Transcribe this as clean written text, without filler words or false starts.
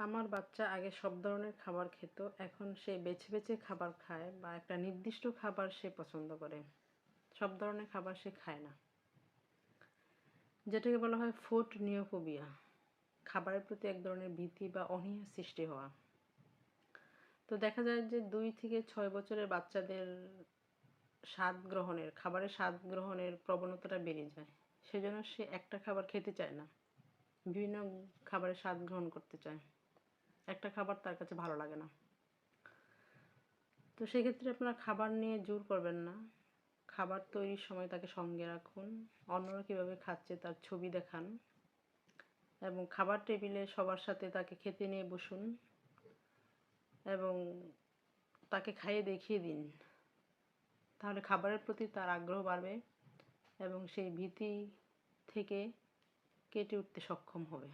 আমার বাচ্চা আগে সব ধরনের খাবার খেত, এখন সে বেছে বেছে খাবার খায় বা একটা নির্দিষ্ট খাবার সে পছন্দ করে। সব ধরনের খাবার সে খায় না, যেটাকে বলা হয় ফুড নিওফোবিয়া। খাবারের প্রতি এক ধরনের ভীতি বা অনীহা সৃষ্টি হওয়া। তো দেখা যায় যে 2 থেকে 6 বছরের বাচ্চাদের খাবারের স্বাদ গ্রহণের প্রবণতাটা বেড়ে যায়। সেজন্য সে একটা খাবার খেতে চায় না, বিভিন্ন খাবারের স্বাদ গ্রহণ করতে চায়। একটা খাবার তার কাছে ভালো লাগে না। তো সেক্ষেত্রে আপনারা খাবার নিয়ে জোর করবেন না। খাবার তৈরির সময় তাকে সঙ্গে রাখুন, অন্যরা কীভাবে খাচ্ছে তার ছবি দেখান এবং খাবার টেবিলে সবার সাথে তাকে খেতে নিয়ে বসুন এবং তাকে খাইয়ে দেখিয়ে দিন। তাহলে খাবারের প্রতি তার আগ্রহ বাড়বে এবং সেই ভীতি থেকে কেটে উঠতে সক্ষম হবে।